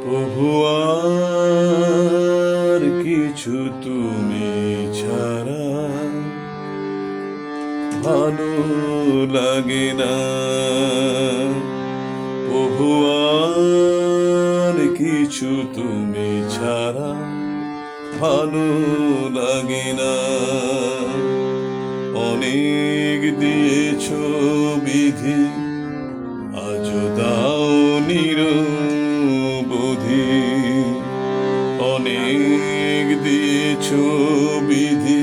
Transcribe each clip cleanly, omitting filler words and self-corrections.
প্রভু আর কিছু তুমি ছাড়া ভালো লাগে না। প্রভু আর কিছু তুমি ছাড়া ভালো লাগে না। অনেক দিয়েছ বিধি, আজও দাও নিরবধি। অনেক দিয়েছ বিধি,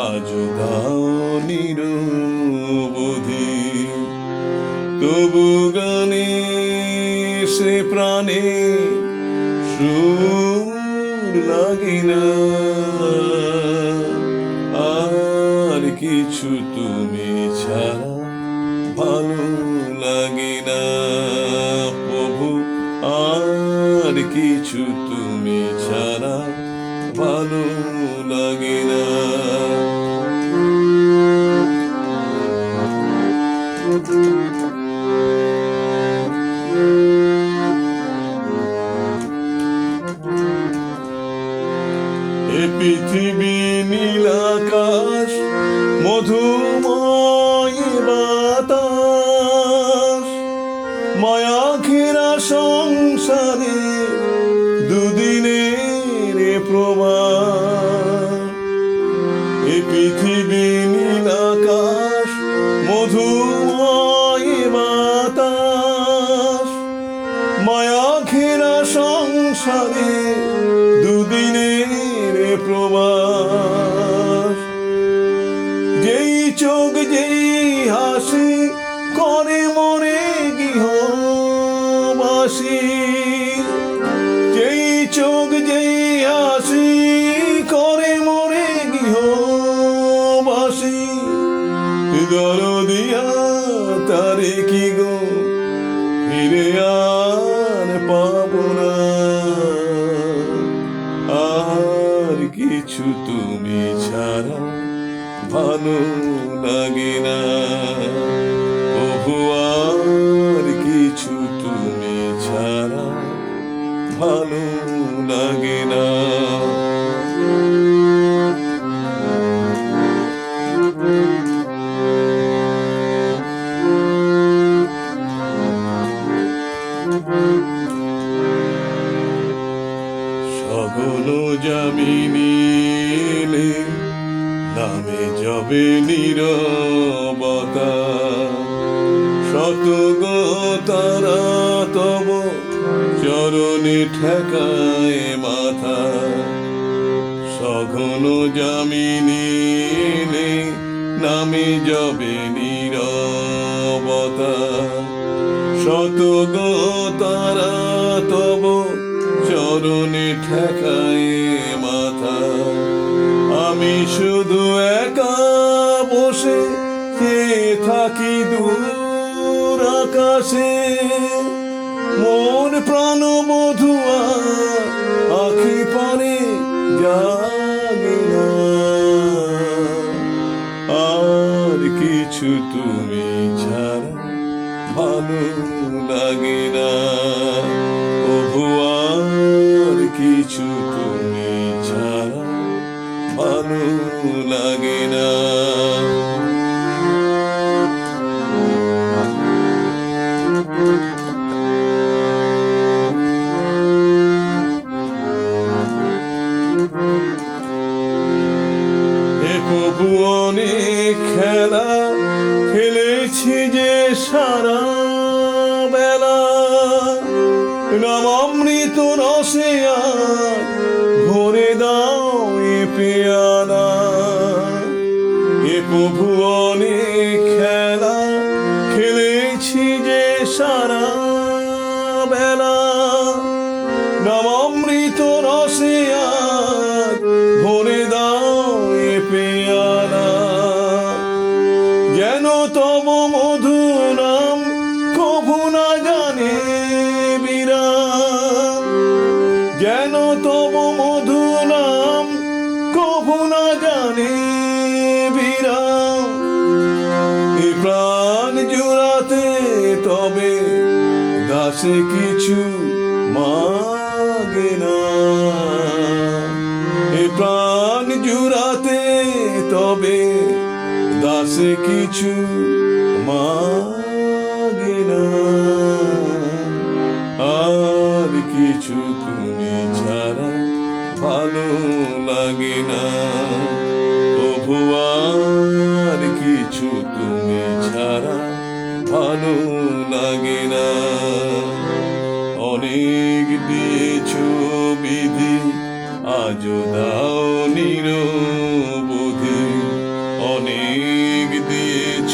আজও দাও নিরবধি। তবু গানে সে প্রাণে সুর লাগে না। আর কিছু তুমি ছাড়া ভালো লাগে না। প্রভু আর কিছু তুমি ছাড়া ভালো লাগে না। এ পৃথিবী নীল আকাশ, মধুময় বাতাস, মায়া ঘেরা সংসারে দুদিনের প্রবাস। এ পৃথিবী নীল আকাশ, মধুময় বাতাস, মায়া ঘেরা সংসারে দুদিনের প্রবাস। যেই চোখ যেই হাসি করে মরে গৃহবাসী। যেই চোখ যেই হাসি করে মরে গৃহবাসী। দরদিয়া তারে কি গো ফিরে আর পাবো না। আর কিছু তুমি ছাড়া ভালো লাগে না। প্রভু আর কিছু তুমি ছাড়া ভালো লাগে না। সগল জামিনীলে নামে যাবে নীরবতা। শত তারা তব চরণে ঠেকায় মাথা। সঘন জামিনীলে নামে যাবে নীরবতা। শত তারা তব চরণে ঠেকায় মাথা। আমি শুধু একা বসে চেয়ে থাকি দূর আকাশে। মন প্রাণ মধুয়া আখি পারে জাগে না। আর কিছু তুমি ছাড়া ভালো লাগে না। প্রভু আর কিছু তুমি ছাড়া ভালো লাগে না। হে প্রভু অনেক খেলা খেলেছি যে সারা বেলা। নামামৃত রসে আর ভরে দাও এ পেয়ালা। হে প্রভু অনেক খেলা খেলেছি যে সারা বেলা। নামামৃত রসে আর ভরে দাও এ পেয়ালা। যেন তব মধু নাম কভু না জানে বিরাম। যেন তব মধু নাম কভু না জানে বিরাম। এ প্রাণ জুড়াতে তবে দাসে কিছু মাগে না। এ প্রাণ জুড়াতে তবে দাসে কিছু মাগে না। আর কিছু তুমি ছাড়া ভালো লাগে না। তবু আর কিছু তুমি ছাড়া ভালো লাগে না। অনেক দিয়েছ বিধি, আজও দাও নিরবধি। অনেক দিয়েছ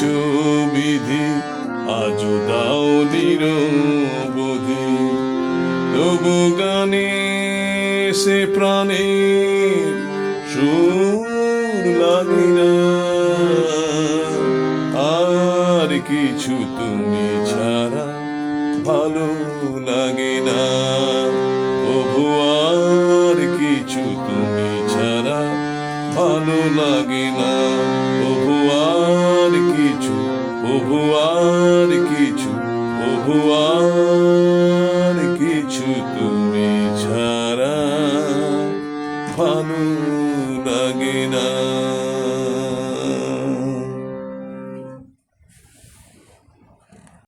বিধি, আজও দাও নিরবধি। তবু গানে সে প্রাণের সুর লাগে না। আর কিছু তুমি ছাড়া ভালো লাগে না। তবু আর কিছু তুমি ছাড়া ভালো লাগে না। তবু আর কিছু, তবু আর কিছু, তবু আর কিছু তুমি ছাড়া ভালো লাগে না।